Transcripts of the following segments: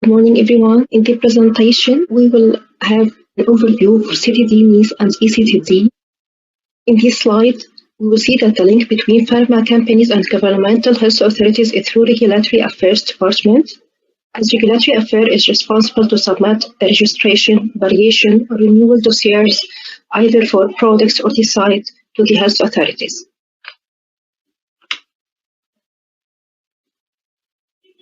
Good morning, everyone. In the presentation, we will have an overview for CTD NeeS and eCTD. In this slide, we will see that the link between pharma companies and governmental health authorities is through Regulatory Affairs Department, as Regulatory Affairs is responsible to submit the registration, variation, or renewal dossiers either for products or devices to the health authorities.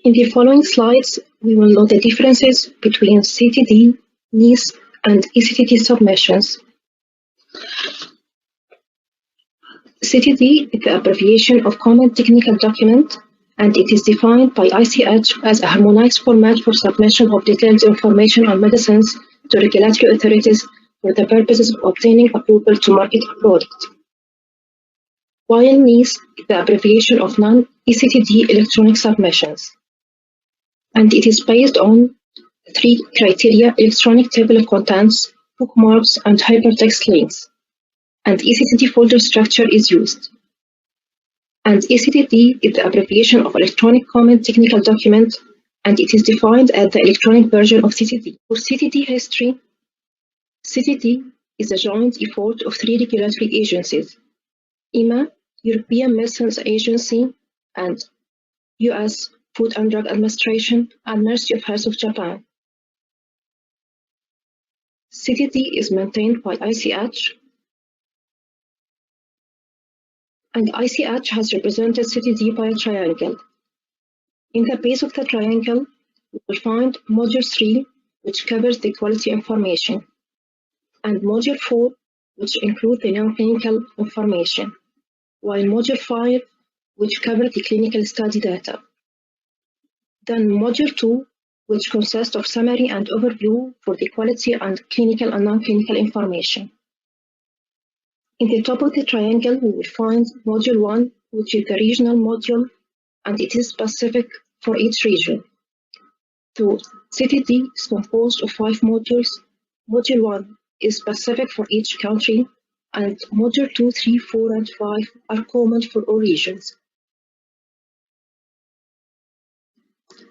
In the following slides, we will note the differences between CTD, NeeS, and eCTD submissions. CTD is the abbreviation of Common Technical Document, and it is defined by ICH as a harmonized format for submission of detailed information on medicines to regulatory authorities for the purposes of obtaining approval to market a product. While NeeS is the abbreviation of non-eCTD electronic submissions, and it is based on 3 criteria: electronic table of contents, bookmarks, and hypertext links. And eCTD folder structure is used. And eCTD is the abbreviation of Electronic Common Technical Document, and it is defined as the electronic version of CTD. For CTD history, CTD is a joint effort of 3 regulatory agencies: EMA, European Medicines Agency, and US Food and Drug Administration, and Ministry of Health of Japan. CTD is maintained by ICH, and ICH has represented CTD by a triangle. In the base of the triangle, we will find Module 3, which covers the quality information, and Module 4, which includes the non-clinical information, while Module 5, which covers the clinical study data. Then Module 2, which consists of summary and overview for the quality and clinical and non-clinical information. In the top of the triangle, we will find Module 1, which is the regional module, and it is specific for each region. So CTD is composed of 5 modules. Module 1 is specific for each country, and Module 2, 3, 4, and 5 are common for all regions.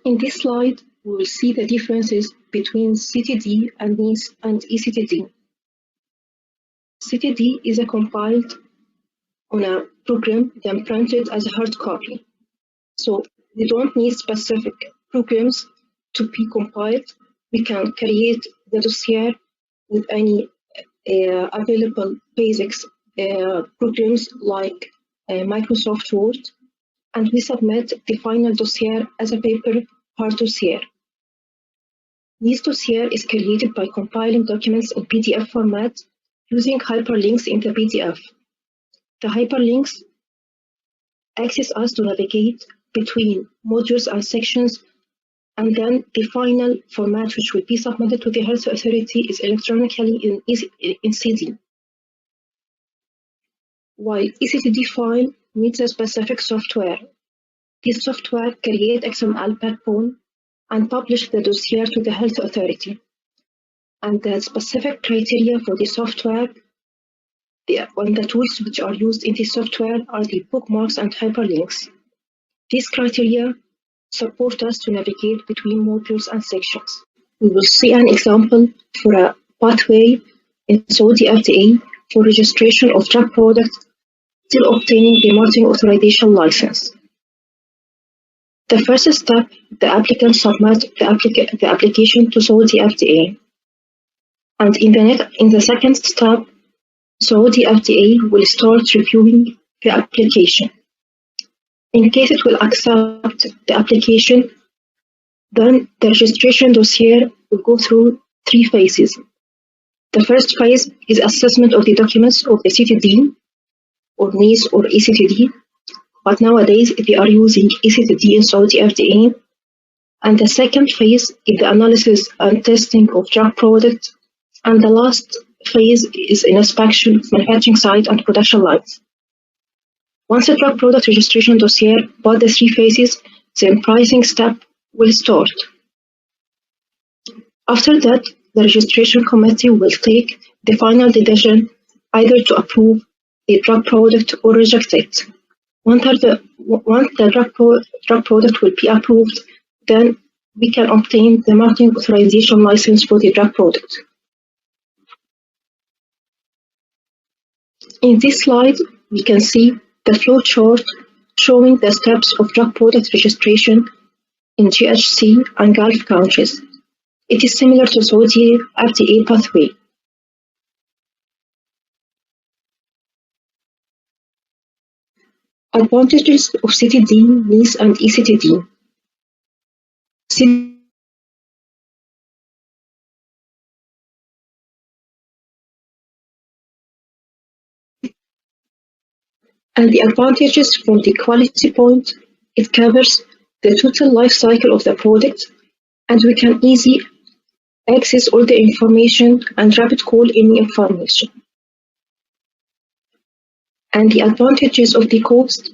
In this slide, we will see the differences between CTD and NeeS and eCTD. CTD is compiled on a program, then printed as a hard copy. So we don't need specific programs to be compiled. We can create the dossier with any available basics programs like Microsoft Word, and we submit the final dossier as a paper hard dossier. NeeS dossier is created by compiling documents in PDF format using hyperlinks in the PDF. The hyperlinks access us to navigate between modules and sections, and then the final format which will be submitted to the health authority is electronically in CD. While eCTD file needs a specific software. This software creates XML backbone and publish the dossier to the health authority. And the specific criteria for the software, the tools which are used in the software are the bookmarks and hyperlinks. These criteria support us to navigate between modules and sections. We will see an example for a pathway in Saudi FDA for registration of drug products till obtaining the marketing authorization license. The first step, the applicant submits the application to Saudi FDA. And in the second step, Saudi FDA will start reviewing the application. In case it will accept the application, then the registration dossier will go through 3 phases. The first phase is assessment of the documents of the CTD, or NeeS or eCTD, but nowadays they are using eCTD in Saudi FDA. And the second phase is the analysis and testing of drug products, and the last phase is inspection of manufacturing site and production lines. Once the drug product registration dossier passed the 3 phases, the pricing step will start. After that, the registration committee will take the final decision either to approve the drug product or reject it. Once the drug product will be approved, then we can obtain the marketing authorization license for the drug product. In this slide, we can see the flow chart showing the steps of drug product registration in GHC and Gulf countries. It is similar to Saudi FDA pathway. Advantages of CTD, NeeS, and eCTD. And the advantages from the quality point, it covers the total life cycle of the product, and we can easily access all the information and rapid call any information. And the advantages of the cost,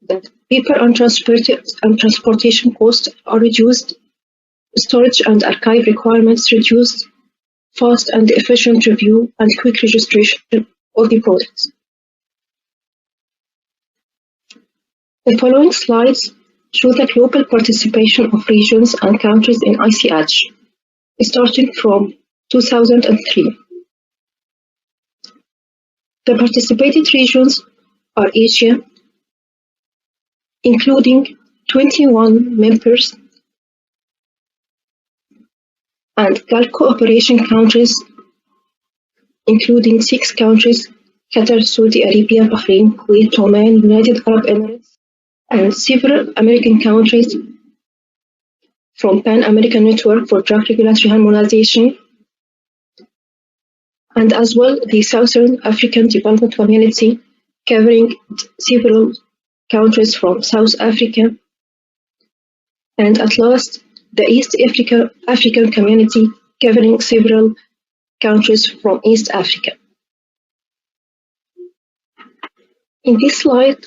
that paper and transportation costs are reduced, storage and archive requirements reduced, fast and efficient review and quick registration of the products. The following slides show the global participation of regions and countries in ICH, starting from 2003. The participated regions are Asia, including 21 members, and Gulf cooperation countries, including 6 countries: Qatar, Saudi Arabia, Bahrain, Kuwait, Oman, United Arab Emirates, and several American countries from Pan American Network for Drug Regulatory Harmonization, and as well the Southern African Development Community, covering several countries from South Africa, and at last the East African Community, covering several countries from East Africa. In this slide,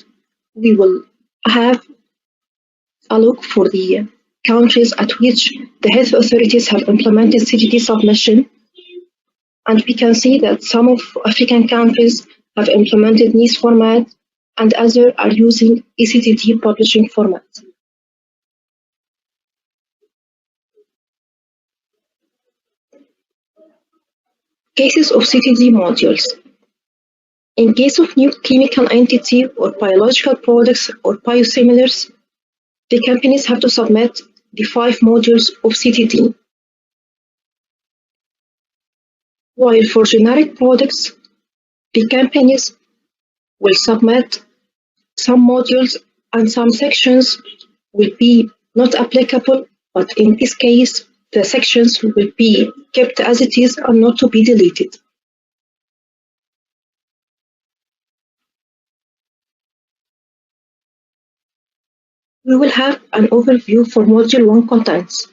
we will have a look for the countries at which the health authorities have implemented CTD submission, and we can see that some of African countries have implemented NeeS format and others are using eCTD publishing format. Cases of CTD modules. In case of new chemical entity or biological products or biosimilars, the companies have to submit the 5 modules of CTD. While for generic products, the companies will submit some modules and some sections will be not applicable, but in this case, the sections will be kept as it is and not to be deleted. We will have an overview for Module 1 contents.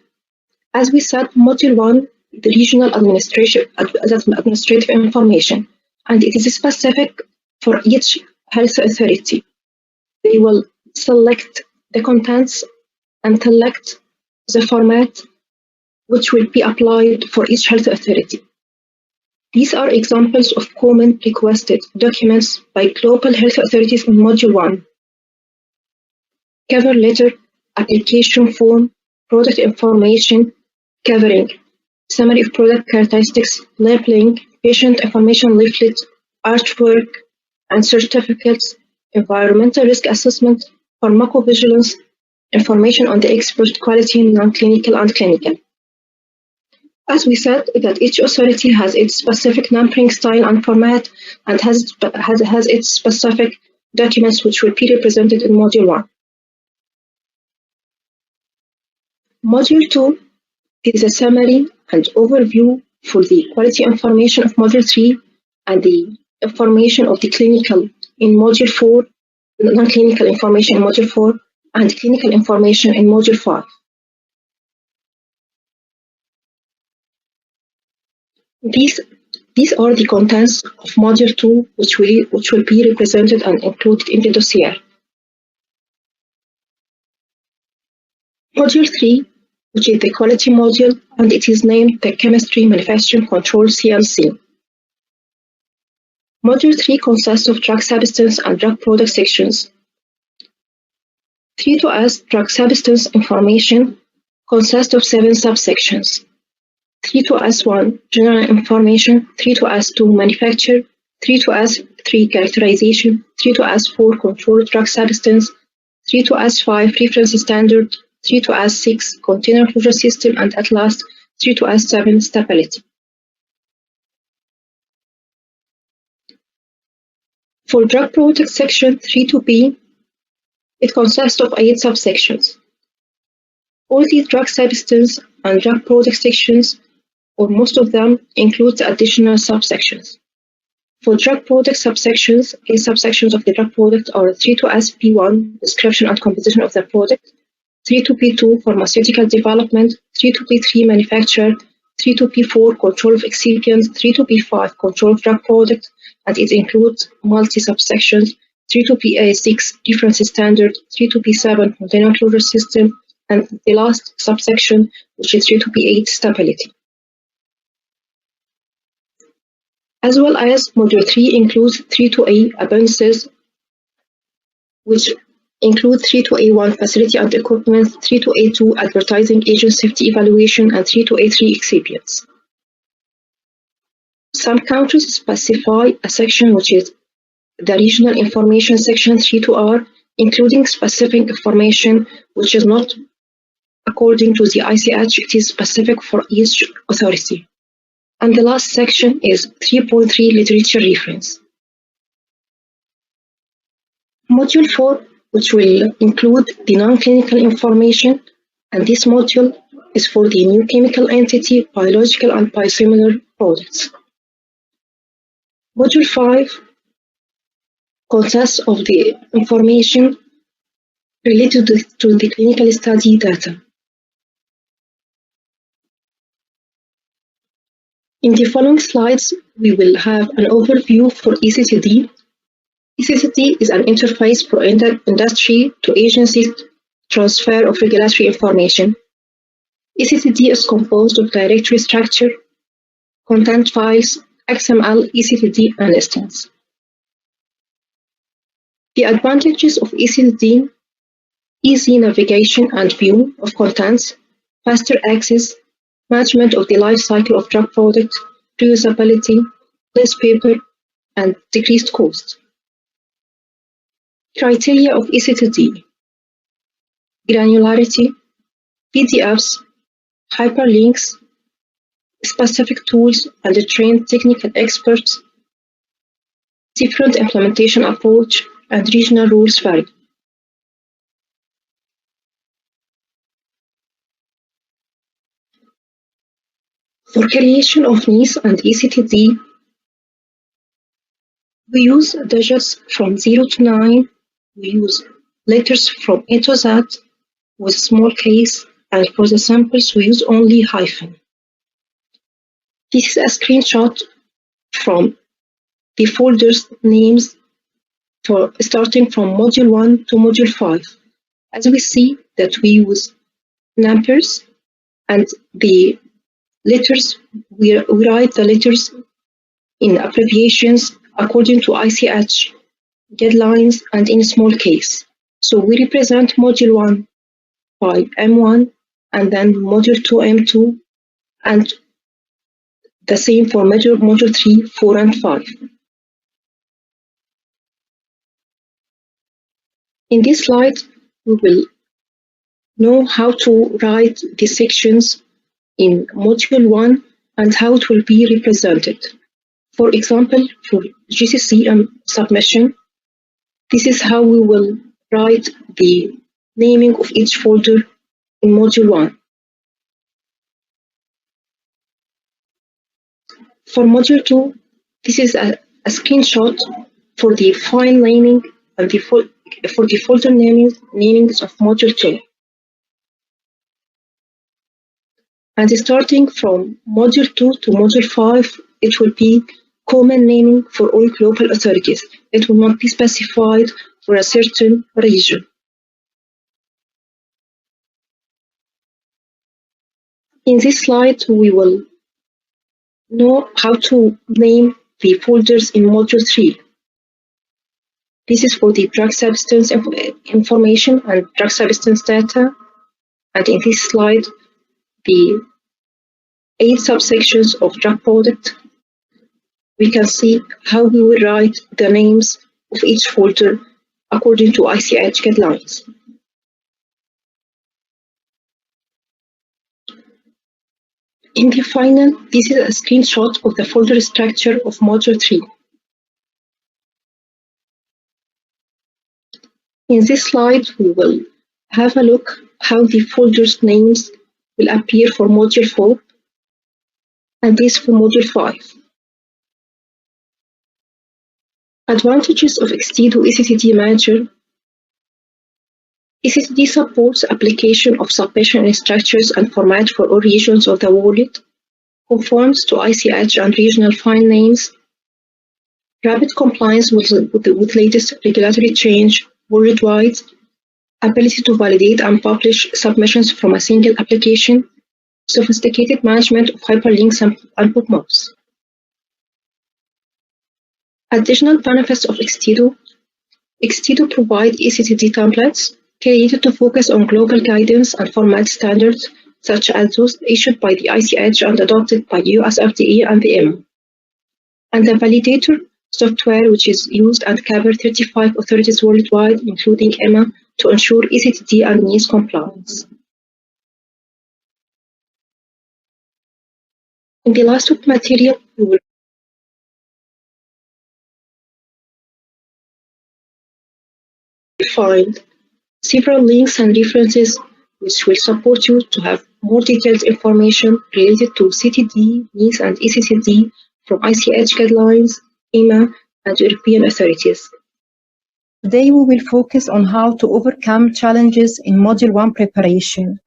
As we said, Module 1, the regional administrative information, and it is specific for each health authority. They will select the contents and select the format which will be applied for each health authority. These are examples of common requested documents by global health authorities in Module 1. Cover letter, application form, product information, covering summary of product characteristics, labeling, patient information leaflet, artwork, and certificates, environmental risk assessment, pharmacovigilance, information on the expert quality, non-clinical and clinical. As we said, that each authority has its specific numbering style and format and has its specific documents which will be represented in Module 1. Module 2 is a summary and overview for the quality information of Module 3 and the information of the clinical in Module 4, non-clinical information in Module 4, and clinical information in Module 5. These are the contents of Module 2 which will be represented and included in the dossier. Module 3, which is the quality module, and it is named the Chemistry Manufacturing Control CMC. Module 3 consists of drug substance and drug product sections. 3 to S drug substance information consists of 7 subsections. 3-S1 general information, 3-S2 manufacture, 3-S3 characterization, 3-S4 controlled drug substance, 3-S5 reference standard, 3-S6 container closure system, and at last 3-S7 stability. For drug product section 3-B, it consists of 8 subsections. All these drug substance and drug product sections, or most of them, include additional subsections. For drug product subsections, 8 subsections of the drug product are 3-SP1 description and composition of the product, 3-P2 pharmaceutical development, 3-P3 manufacture, 3-P4 control of excipients, 3-P5 control of drug product, and it includes multi-subsections, 3-P6 reference standard, 3-P7 container closure system, and the last subsection, which is 3-P8 stability. As well as Module 3 includes 3-A appendices, which include 3-A1 facility and equipment, 3-A2 advertising agent safety evaluation, and 3-A3 excipients. Some countries specify a section which is the regional information section 3-R, including specific information which is not according to the ICH, it is specific for each authority. And the last section is 3.3 literature reference. Module 4, which will include the non-clinical information, and this module is for the new chemical entity, biological and biosimilar products. Module 5 consists of the information related to the clinical study data. In the following slides, we will have an overview for eCTD. eCTD is an interface for industry to agency transfer of regulatory information. eCTD is composed of directory structure, content files, XML, eCTD, and instance. The advantages of eCTD: easy navigation and view of contents, faster access, management of the life cycle of drug product, reusability, less paper, and decreased cost. Criteria of eCTD: granularity, PDFs, hyperlinks, specific tools, and trained technical experts, different implementation approach, and regional rules vary. For creation of NeeS and eCTD, we use digits from 0 to 9, we use letters from A to Z with small case, and for the samples we use only hyphen. This is a screenshot from the folders names for starting from Module 1 to Module 5. As we see that we use numbers and the letters, we write the letters in abbreviations according to ICH guidelines and in small case. So we represent Module 1 by M1 and then Module 2 M2, and the same for Module 3, 4, and 5. In this slide, we will know how to write the sections in Module 1 and how it will be represented. For example, for GCC submission, this is how we will write the naming of each folder in Module 1. For Module 2, this is a screenshot for the file naming and for the folder namings of Module 2. And starting from Module 2 to Module 5, it will be common naming for all global authorities. It will not be specified for a certain region. In this slide, we will know how to name the folders in Module 3. This is for the drug substance information and drug substance data. And in this slide, the 8 subsections of drug product, we can see how we will write the names of each folder according to ICH guidelines. In the final, this is a screenshot of the folder structure of Module 3. In this slide, we will have a look how the folder's names will appear for Module 4 and this for Module 5. Advantages of Extido eCTD Manager. eCTD supports application of submission structures and format for all regions of the world, conforms to ICH and regional file names, rapid compliance with latest regulatory change worldwide, ability to validate and publish submissions from a single application, sophisticated management of hyperlinks and bookmarks. Additional benefits of Extido. Extido provides eCTD templates created to focus on global guidance and format standards, such as those issued by the ICH and adopted by US FDA and the EMA. And the validator software, which is used and covers 35 authorities worldwide, including EMA, to ensure eCTD and NeeS compliance. In the last week material, we will find several links and references which will support you to have more detailed information related to CTD, NeeS, and eCTD from ICH guidelines, EMA, and European authorities. Today we will focus on how to overcome challenges in Module 1 preparation.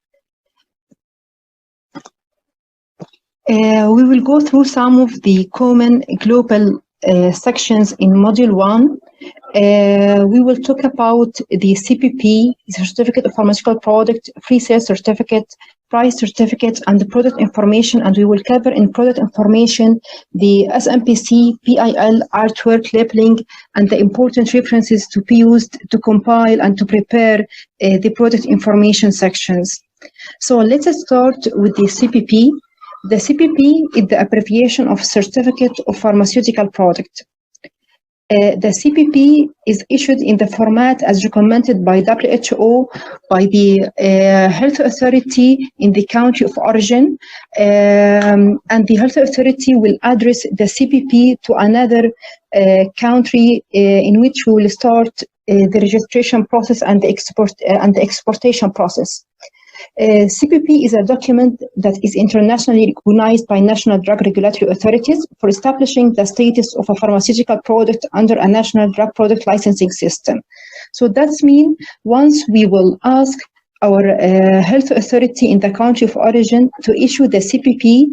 We will go through some of the common global sections in Module 1. We will talk about the CPP, the Certificate of Pharmaceutical Product, Free Sales Certificate, Price Certificate, and the product information, and we will cover in product information the SMPC, PIL, artwork, labeling, and the important references to be used to compile and to prepare the product information sections. So let's start with the CPP. The CPP is the abbreviation of Certificate of Pharmaceutical Product. The CPP is issued in the format as recommended by WHO, by the health authority in the country of origin, and the health authority will address the CPP to another country in which we will start the registration process and the exportation process. CPP is a document that is internationally recognized by national drug regulatory authorities for establishing the status of a pharmaceutical product under a national drug product licensing system. So that means once we will ask our health authority in the country of origin to issue the CPP,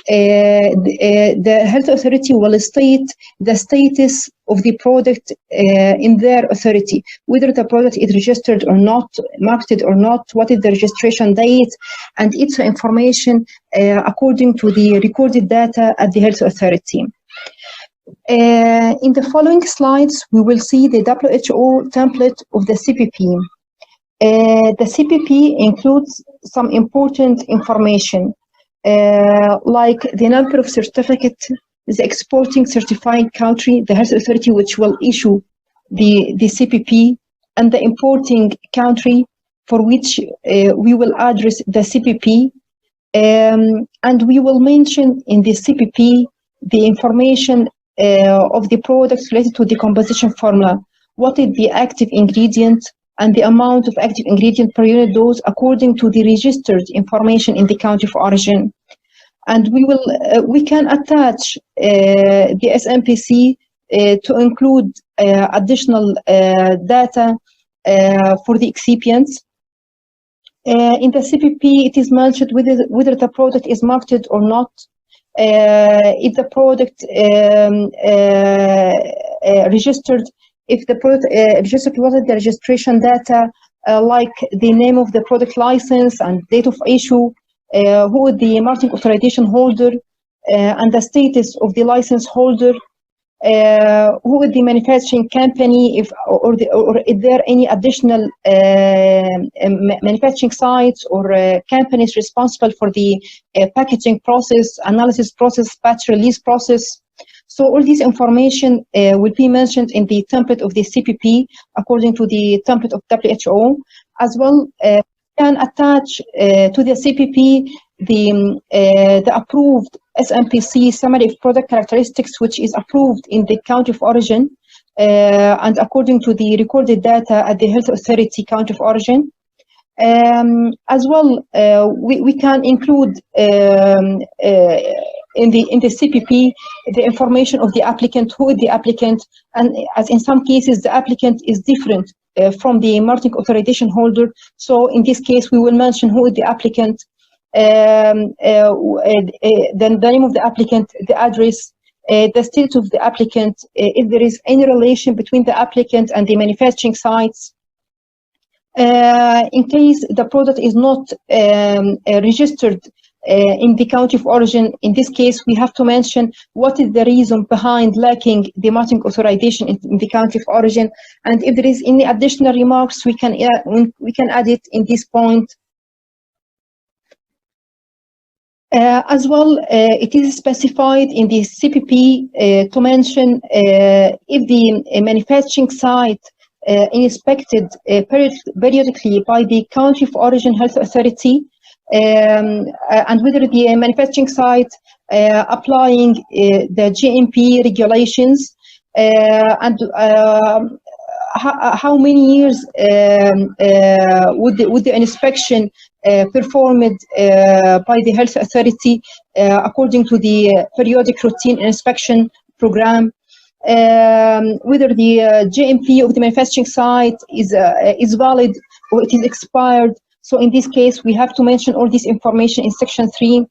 the health authority will state the status of the product in their authority, whether the product is registered or not, marketed or not, what is the registration date, and its information according to the recorded data at the health authority. In the following slides, we will see the WHO template of the CPP. The CPP includes some important information, like the number of certificate, the exporting certifying country, the health authority which will issue the CPP, and the importing country for which we will address the CPP. And we will mention in the CPP the information of the products related to the composition formula, what is the active ingredient, and the amount of active ingredient per unit dose according to the registered information in the country of origin. And we can attach the SMPC to include additional data for the excipients. In the CPP, it is mentioned whether the product is marketed or not, if the product registered, if the product registered, what is the registration data, like the name of the product license and date of issue, who is the marketing authorization holder, and the status of the license holder, who is the manufacturing company, or is there any additional manufacturing sites or companies responsible for the packaging process, analysis process, batch release process. So all this information will be mentioned in the template of the CPP according to the template of WHO. As well, can attach to the CPP the approved SMPC summary of product characteristics, which is approved in the country of origin and according to the recorded data at the health authority country of origin. As well, we can include in the CPP the information of the applicant, who is the applicant, and as in some cases the applicant is different from the marketing authorization holder. So in this case, we will mention who is the applicant, then the name of the applicant, the address, the status of the applicant, if there is any relation between the applicant and the manufacturing sites. In case the product is not registered in the country of origin, in this case, we have to mention what is the reason behind lacking the marketing authorization in the country of origin, and if there is any additional remarks, we can add it in this point. As well, it is specified in the CPP to mention if the manufacturing site inspected periodically by the country of origin health authority, and whether the manufacturing site applying the GMP regulations, and how many years would the inspection performed by the health authority according to the periodic routine inspection program, whether the GMP of the manufacturing site is valid or it is expired. So in this case, we have to mention all this information in section 3.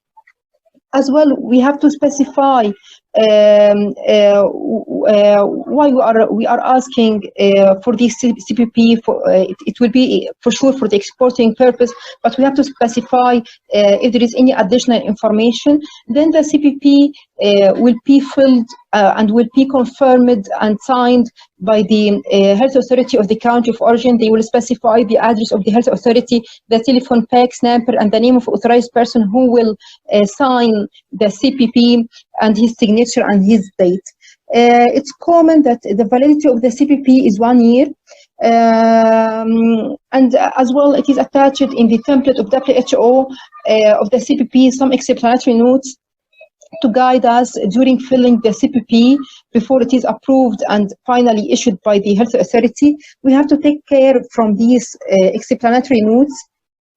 As well, we have to specify why we are asking for this CPP. It will be for sure for the exporting purpose, but we have to specify if there is any additional information. Then the CPP will be filled and will be confirmed and signed by the health authority of the country of origin. They will specify the address of the health authority, the telephone PAX number, and the name of authorized person who will sign the CPP, and his signature and his date. It's common that the validity of the CPP is 1 year, and as well, it is attached in the template of WHO of the CPP some explanatory notes to guide us during filling the CPP before it is approved and finally issued by the health authority. We have to take care from these explanatory notes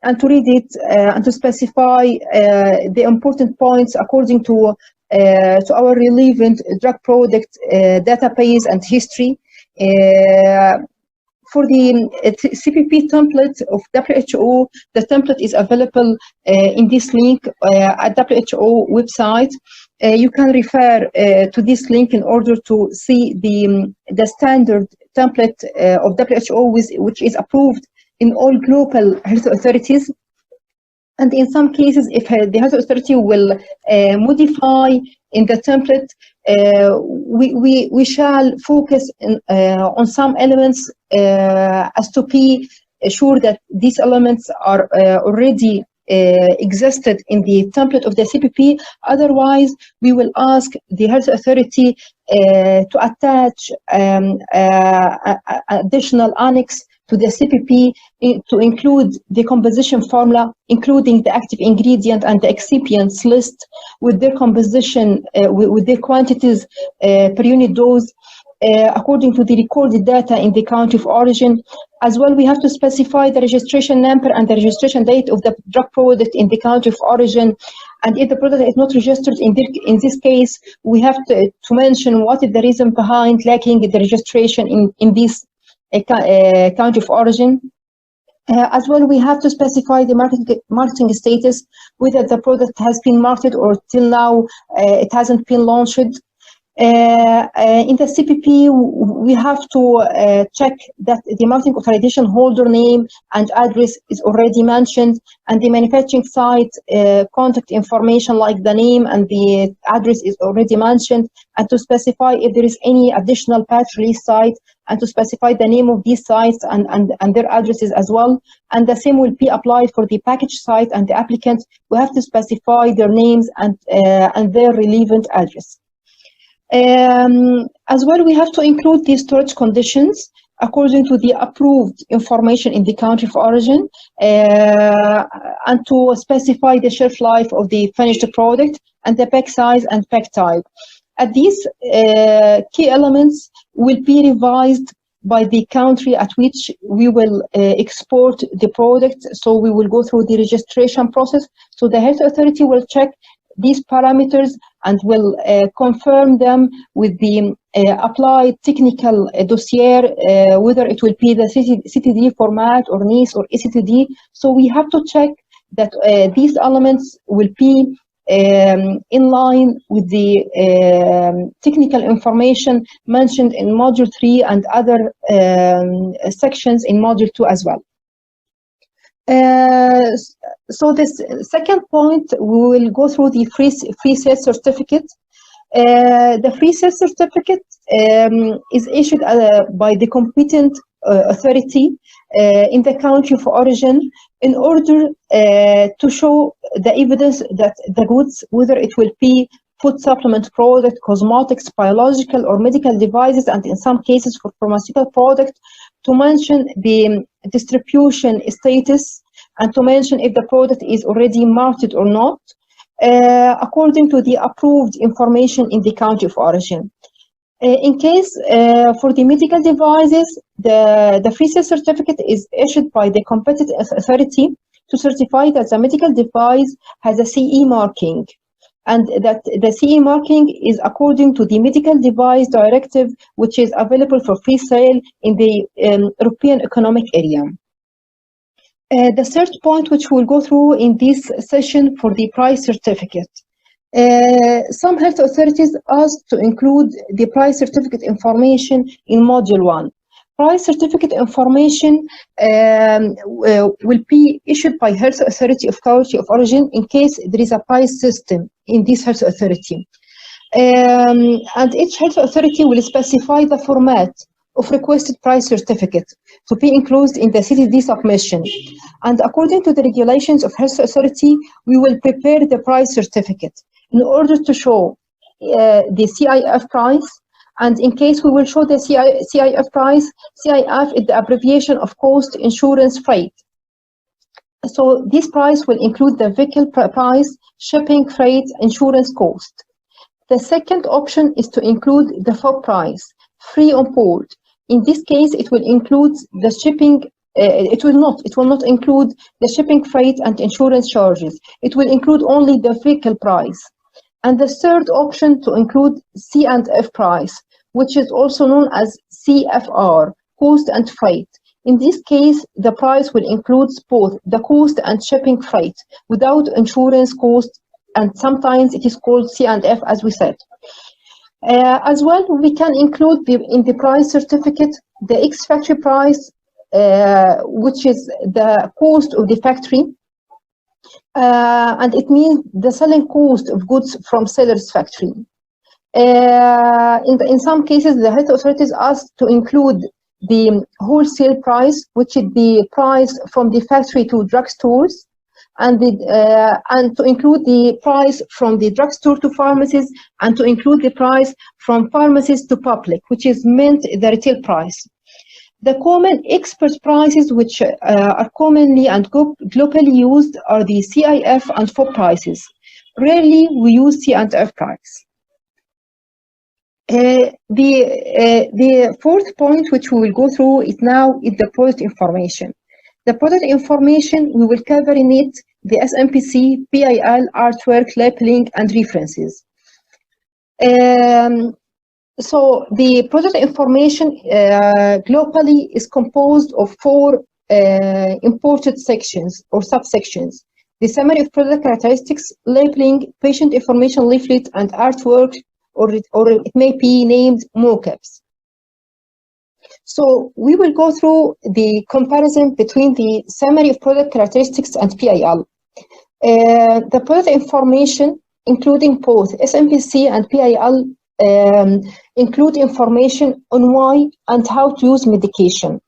and to read it and to specify the important points according to our relevant drug product database and history. For the CPP template of WHO, the template is available in this link at WHO website. You can refer to this link in order to see the standard template of WHO which is approved in all global health authorities. And in some cases, if the health authority will modify in the template, we shall focus on some elements as to be sure that these elements are already existed in the template of the CPP. Otherwise, we will ask the health authority to attach additional annex to the CPP to include the composition formula, including the active ingredient and the excipients list with their composition, with their quantities per unit dose, according to the recorded data in the country of origin. As well, we have to specify the registration number and the registration date of the drug product in the country of origin. And if the product is not registered in this case, we have to mention what is the reason behind lacking the registration in this country of origin. As well, we have to specify the marketing status, whether the product has been marketed or till now it hasn't been launched. In the CPP, we have to check that the marketing authorization holder name and address is already mentioned, and the manufacturing site contact information like the name and the address is already mentioned, and to specify if there is any additional patch release site, and to specify the name of these sites and their addresses as well. And the same will be applied for the package site and the applicant. We have to specify their names and their relevant address. As well, we have to include the storage conditions according to the approved information in the country of origin, and to specify the shelf life of the finished product and the pack size and pack type. And these key elements will be revised by the country at which we will export the product. So we will go through the registration process. So the health authority will check these parameters and will confirm them with the applied technical dossier, whether it will be the CTD format or NeeS or eCTD. So we have to check that these elements will be in line with the technical information mentioned in Module 3 and other sections in Module 2 as well. So this second point, we will go through the free sale certificate. The free sale certificate is issued by the competent authority in the country of origin in order to show the evidence that the goods, whether it will be food supplement product, cosmetics, biological or medical devices, and in some cases for pharmaceutical product, to mention the distribution status and to mention if the product is already marketed or not, according to the approved information in the country of origin. In case for the medical devices, the free sale certificate is issued by the competent authority to certify that the medical device has a CE marking, and that the CE marking is according to the medical device directive, which is available for free sale in the European Economic Area. The third point which we'll go through in this session for the price certificate. Some health authorities asked to include the price certificate information in Module 1. Price certificate information will be issued by health authority of country of origin in case there is a price system in this health authority. And each health authority will specify the format of requested price certificate to be included in the CTD submission. And according to the regulations of health authority, we will prepare the price certificate in order to show the CIF price. And in case we will show the CIF price, CIF is the abbreviation of cost, insurance, freight. So this price will include the vehicle price, shipping, freight, insurance cost. The second option is to include the FOB price, free on board. In this case, it will include the shipping. It will not include the shipping, freight, and insurance charges. It will include only the vehicle price. And the third option to include C&F price, which is also known as CFR, cost and freight. In this case, the price will include both the cost and shipping freight without insurance cost, and sometimes it is called C&F, as we said. As well, we can include in the price certificate the ex-factory price, which is the cost of the factory, and it means the selling cost of goods from seller's factory. In some cases, the health authorities asked to include the wholesale price, which is the price from the factory to drugstores, and to include the price from the drugstore to pharmacies, and to include the price from pharmacies to public, which is meant the retail price. The common expert prices which are commonly and globally used are the CIF and FOB prices. Rarely we use C&F price. The fourth point which we will go through is the product information. The product information, we will cover in it the SMPC, PIL, artwork, labeling, and references. So the product information globally is composed of 4 important sections or subsections: the summary of product characteristics, labeling, patient information leaflet, and artwork, or it may be named mockups. So we will go through the comparison between the summary of product characteristics and PIL. The product information, including both SMPC and PIL, include information on why and how to use medication,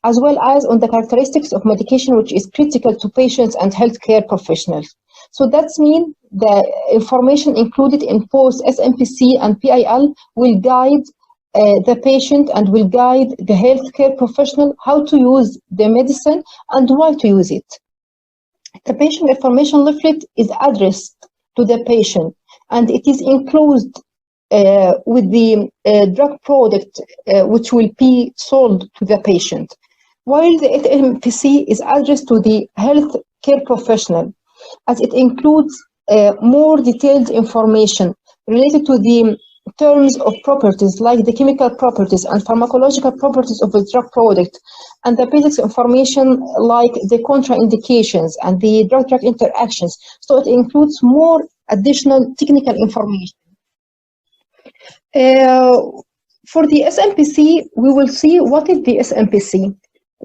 as well as on the characteristics of medication, which is critical to patients and healthcare professionals. So that means the information included in both SMPC and PIL will guide the patient and will guide the healthcare professional how to use the medicine and why to use it. The patient information leaflet is addressed to the patient, and it is enclosed with the drug product which will be sold to the patient, while the SMPC is addressed to the healthcare professional, as it includes more detailed information related to the terms of properties like the chemical properties and pharmacological properties of the drug product, and the basic information like the contraindications and the drug-drug interactions. So it includes more additional technical information. For the SMPC, we will see what is the SMPC.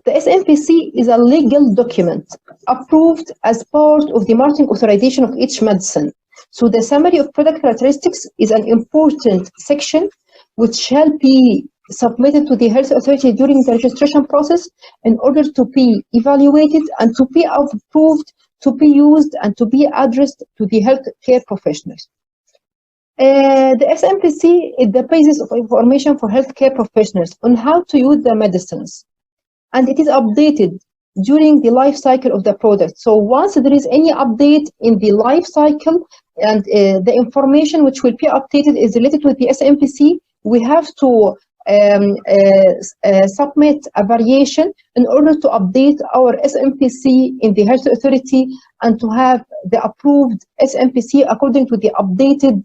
The SMPC is a legal document approved as part of the marketing authorization of each medicine. So the summary of product characteristics is an important section which shall be submitted to the health authority during the registration process in order to be evaluated and to be approved, to be used and to be addressed to the healthcare professionals. The SMPC is the basis of information for healthcare professionals on how to use the medicines, and it is updated during the life cycle of the product. So once there is any update in the life cycle and the information which will be updated is related to the SMPC, we have to submit a variation in order to update our SMPC in the health authority and to have the approved SMPC according to the updated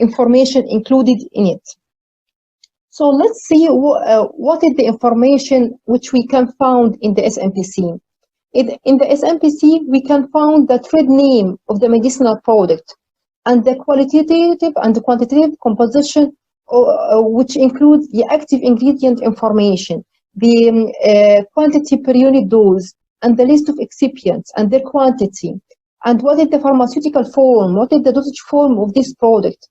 information included in it. So let's see what is the information which we can find in the SMPC. In the SMPC, we can find the trade name of the medicinal product and the qualitative and the quantitative composition, which includes the active ingredient information, the quantity per unit dose, and the list of excipients and their quantity, and what is the pharmaceutical form, what is the dosage form of this product,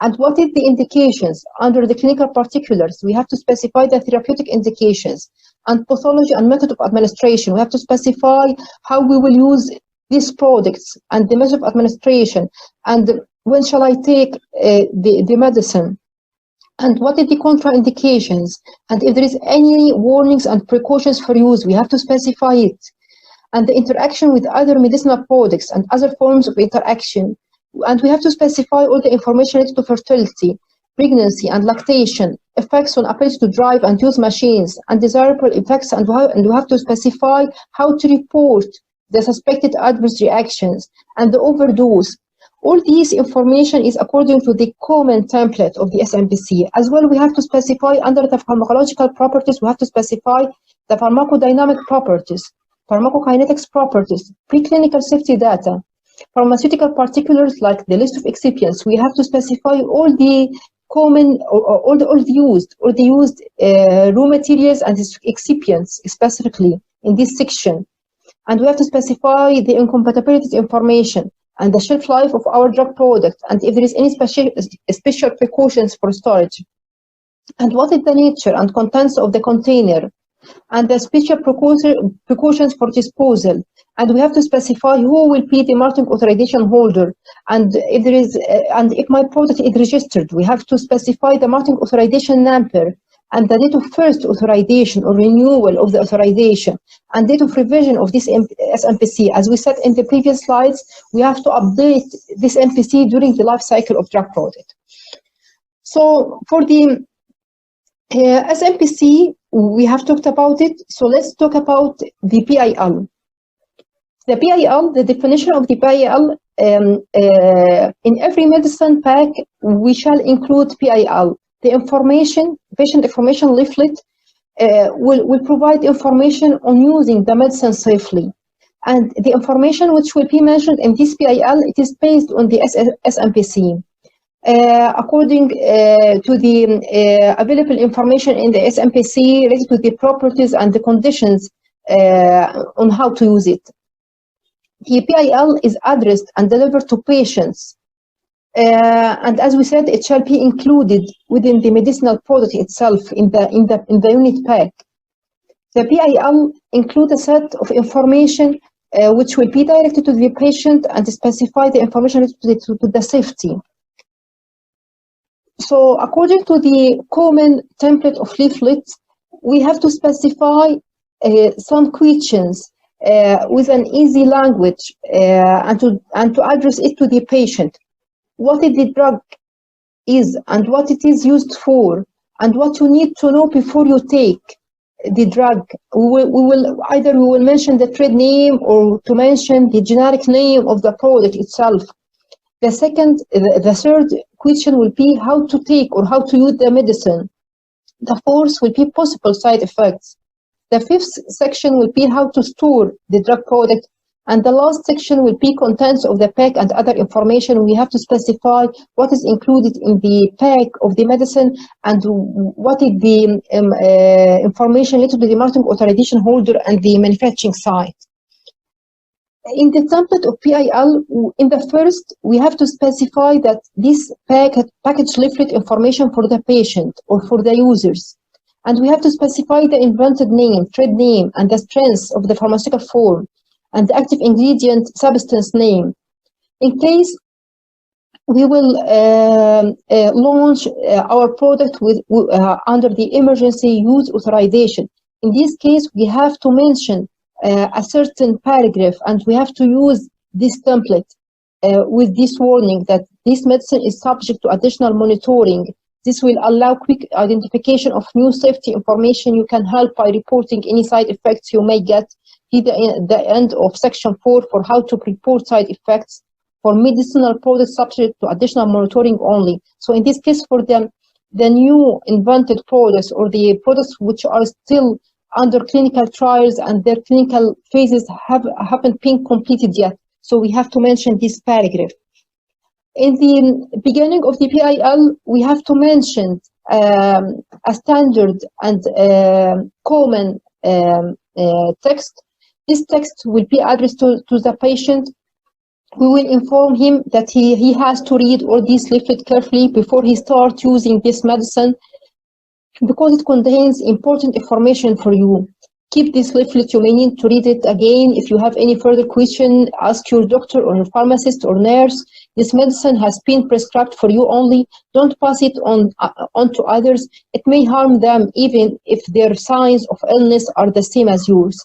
and what is the indications under the clinical particulars. We have to specify the therapeutic indications and pathology and method of administration. We have to specify how we will use these products and the method of administration, and when shall I take the medicine, and what is the contraindications, and if there is any warnings and precautions for use, we have to specify it, and the interaction with other medicinal products and other forms of interaction. And we have to specify all the information related to fertility, pregnancy, and lactation, effects on ability to drive and use machines, undesirable effects, and we have to specify how to report the suspected adverse reactions and the overdose. All these information is according to the common template of the SMPC. As well, we have to specify under the pharmacological properties, we have to specify the pharmacodynamic properties, pharmacokinetics properties, preclinical safety data, pharmaceutical particulars like the list of excipients. We have to specify all the common or the used raw materials and excipients specifically in this section. And we have to specify the incompatibilities information and the shelf life of our drug product, and if there is any special precautions for storage, and what is the nature and contents of the container, and the special precautions for disposal. And we have to specify who will be the marketing authorization holder, and if there is and if my product is registered, we have to specify the marketing authorization number and the date of first authorization or renewal of the authorization and date of revision of this SMPC. As we said in the previous slides, we have to update this MPC during the life cycle of drug product. So for the SMPC, we have talked about it. So let's talk about the PIL. The PIL, the definition of the PIL, in every medicine pack, we shall include PIL. The information, patient information leaflet, will provide information on using the medicine safely. And the information which will be mentioned in this PIL, it is based on the SMPC. according to the available information in the SMPC related to the properties and the conditions on how to use it. The PIL is addressed and delivered to patients. And as we said, it shall be included within the medicinal product itself in the unit pack. The PIL includes a set of information which will be directed to the patient and specify the information related to the safety. So according to the common template of leaflets, we have to specify some questions with an easy language and to address it to the patient. What the drug is and what it is used for and what you need to know before you take the drug. We will mention the trade name or to mention the generic name of the product itself. The third question will be how to take or how to use the medicine. The fourth will be possible side effects. The fifth section will be how to store the drug product. And the last section will be contents of the pack and other information. We have to specify what is included in the pack of the medicine and what is the information related to the marketing authorization holder and the manufacturing site. In the template of PIL, in the first, we have to specify that this package leaflet information for the patient or for the users. And we have to specify the invented name, trade name, and the strength of the pharmaceutical form, and the active ingredient substance name. In case we will launch our product with under the emergency use authorization. In this case, we have to mention a certain paragraph, and we have to use this template with this warning that this medicine is subject to additional monitoring. This will allow quick identification of new safety information. You can help by reporting any side effects you may get. The end of section 4 for how to report side effects for medicinal products subject to additional monitoring only. So in this case, for the new invented products or the products which are still under clinical trials and their clinical phases haven't been completed yet. So we have to mention this paragraph. In the beginning of the PIL, we have to mention a standard and common text. This text will be addressed to the patient. We will inform him that he has to read all these leaflets carefully before he starts using this medicine, because it contains important information for you. Keep this leaflet. You may need to read it again. If you have any further question, ask your doctor or your pharmacist or nurse. This medicine has been prescribed for you only. Don't pass it on to others. It may harm them even if their signs of illness are the same as yours.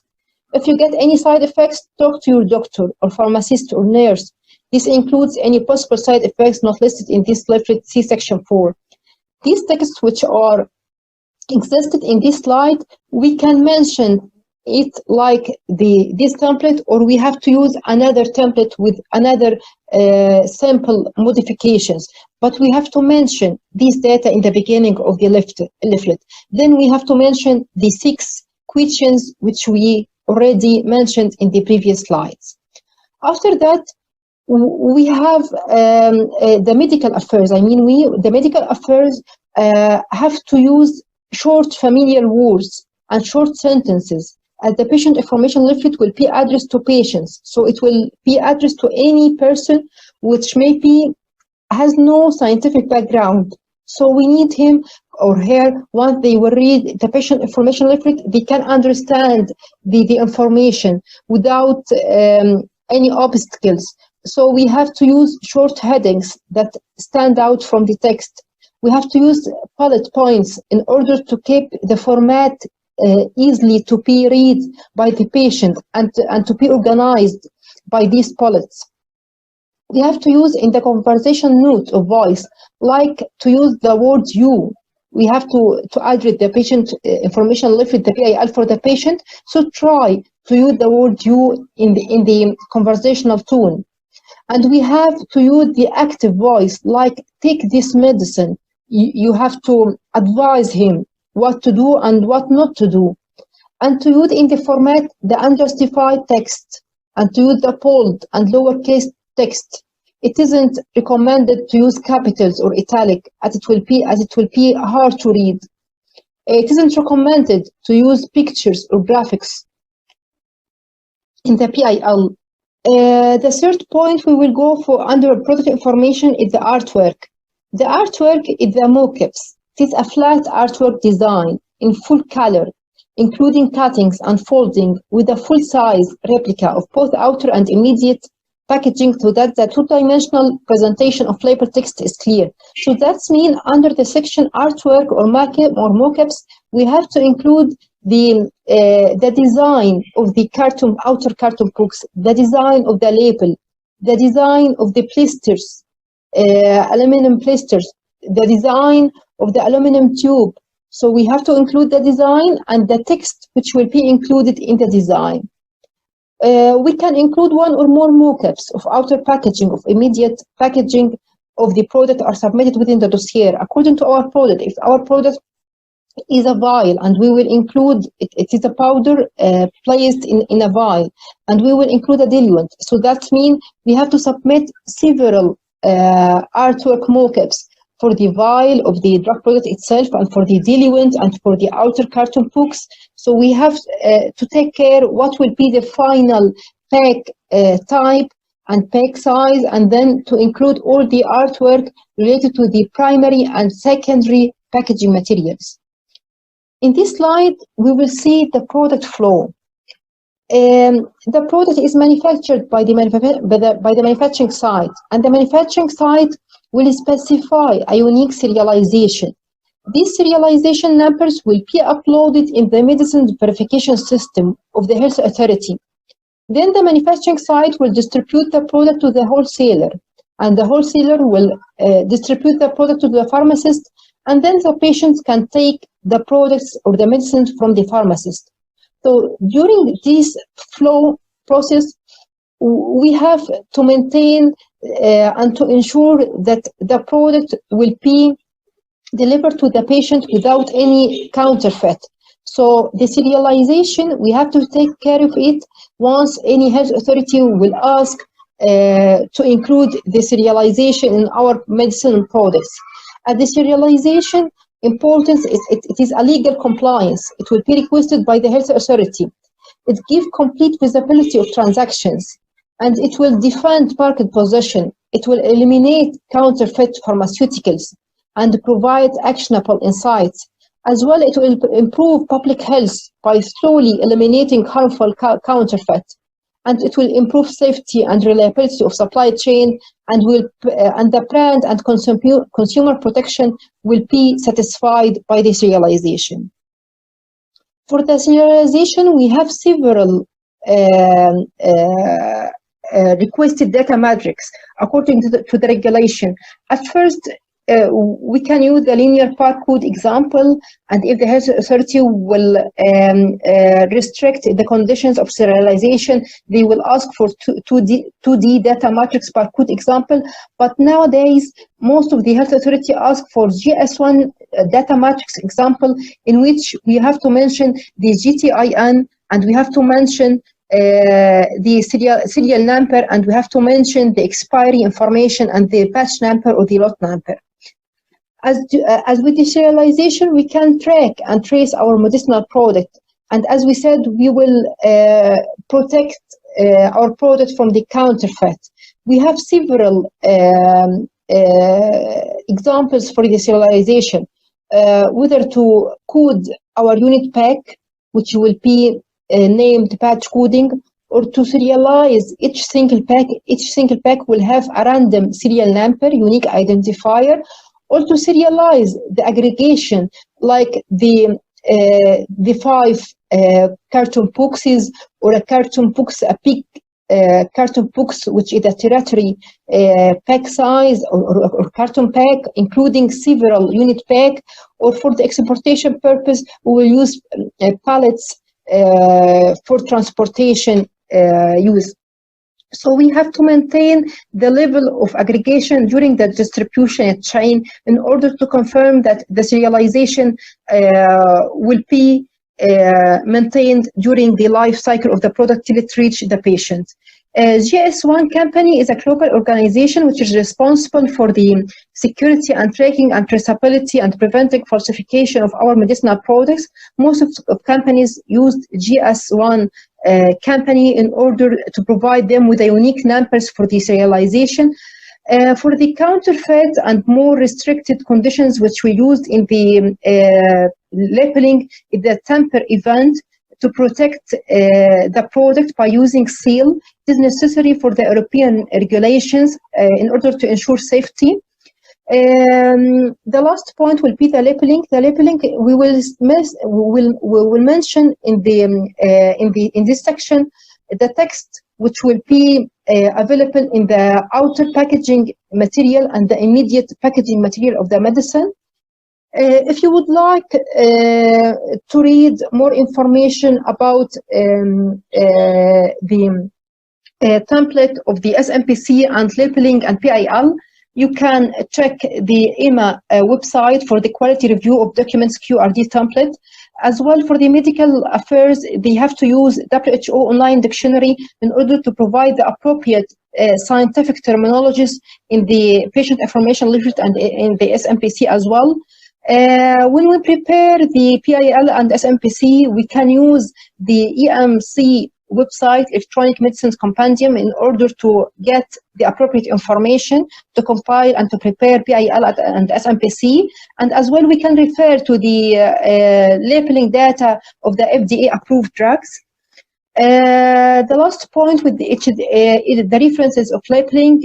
If you get any side effects, talk to your doctor or pharmacist or nurse. This includes any possible side effects not listed in this leaflet, see section 4. These texts which are existed in this slide, we can mention it like this template, or we have to use another template with another simple modifications. But we have to mention these data in the beginning of the leaflet. Then we have to mention the 6 questions which we already mentioned in the previous slides. After that, we have the medical affairs. The medical affairs have to use short familiar words and short sentences. The patient information leaflet will be addressed to patients, so it will be addressed to any person which maybe has no scientific background. So we need him or her, once they will read the patient information leaflet, they can understand the information without any obstacles. So we have to use short headings that stand out from the text. We have to use bullet points in order to keep the format easily to be read by the patient and to be organized by these bullets. We have to use in the conversation note of voice, like to use the word you. We have to address the patient information leaflet, the PIL for the patient. So try to use the word you in the conversational tone. And we have to use the active voice, like take this medicine. You have to advise him what to do and what not to do. And to use in the format the unjustified text, and to use the bold and lowercase text. it isn't recommended to use capitals or italic as it will be hard to read. It isn't recommended to use pictures or graphics in the PIL. The third point we will go for under product information is the artwork. The artwork is the mockups. It is a flat artwork design in full color, including cuttings and folding with a full-size replica of both outer and immediate packaging so that the two-dimensional presentation of label text is clear. So that means under the section artwork or mockups, we have to include the design of the outer carton books, the design of the label, the design of the blisters, aluminum blisters, the design of the aluminum tube. So we have to include the design and the text which will be included in the design. We can include one or more mockups of outer packaging, of immediate packaging of the product are submitted within the dossier according to our product. If our product is a vial and we will include, it is a powder placed in a vial and we will include a diluent. So that means we have to submit several artwork mockups for the vial of the drug product itself and for the diluent and for the outer carton books. So we have to take care what will be the final pack type and pack size, and then to include all the artwork related to the primary and secondary packaging materials. In this slide, we will see the product flow. The product is manufactured by the manufacturing site, and the manufacturing site will specify a unique serialization. These serialization numbers will be uploaded in the medicine verification system of the health authority. Then the manufacturing site will distribute the product to the wholesaler, and the wholesaler will distribute the product to the pharmacist, and then the patients can take the products or the medicines from the pharmacist. So during this flow process, we have to maintain and to ensure that the product will be delivered to the patient without any counterfeit. So the serialization, we have to take care of it once any health authority will ask to include the serialization in our medicine products. At the serialization importance, it is a legal compliance. It will be requested by the health authority. It gives complete visibility of transactions, and it will defend market position. It will eliminate counterfeit pharmaceuticals and provide actionable insights. As well, it will improve public health by slowly eliminating harmful counterfeit. And it will improve safety and reliability of supply chain, and the brand and consumer protection will be satisfied by the serialization. For the serialization, we have several requested data matrix according to the regulation. At first, we can use the linear barcode example, and if the health authority will restrict the conditions of serialization, they will ask for 2D data matrix barcode example. But nowadays, most of the health authority ask for GS1 data matrix example, in which we have to mention the GTIN, and we have to mention the serial number, and we have to mention the expiry information and the batch number or the lot number. As with the serialization, we can track and trace our medicinal product. And as we said, we will protect our product from the counterfeit. We have several examples for the serialization, whether to code our unit pack, which will be named batch coding, or to serialize each single pack. Each single pack will have a random serial number, unique identifier, or to serialize the aggregation, like the 5 carton boxes, or a carton box, a big carton box, which is a territory pack size, or carton pack, including several unit pack, or for the exportation purpose, we will use pallets for transportation use. So we have to maintain the level of aggregation during the distribution chain in order to confirm that the serialization will be maintained during the life cycle of the product till it reaches the patient. GS1 company is a global organization which is responsible for the security and tracking and traceability and preventing falsification of our medicinal products. Most of companies used GS1 company in order to provide them with a unique numbers for the serialization. For the counterfeit and more restricted conditions which we used in the labeling, the tamper event, to protect the product by using seal. It is necessary for the European regulations in order to ensure safety. The last point will be the labeling. The labeling we will mention in this section the text which will be available in the outer packaging material and the immediate packaging material of the medicine. If you would like to read more information about the template of the SMPC and labeling and PIL, you can check the EMA website for the quality review of documents QRD template. As well, for the medical affairs, they have to use WHO online dictionary in order to provide the appropriate scientific terminologies in the patient information leaflet and in the SMPC as well. When we prepare the PIL and SMPC, we can use the EMC website, Electronic Medicines Compendium, in order to get the appropriate information to compile and to prepare PIL and SMPC. And as well, we can refer to the labeling data of the FDA approved drugs. The last point with the references of labeling,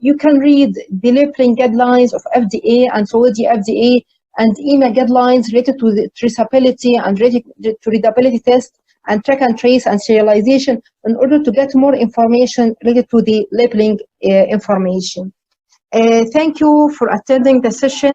you can read the labeling guidelines of FDA and Saudi FDA and EMA guidelines related to the traceability and related to readability test and track and trace and serialization in order to get more information related to the labeling information. Thank you for attending the session.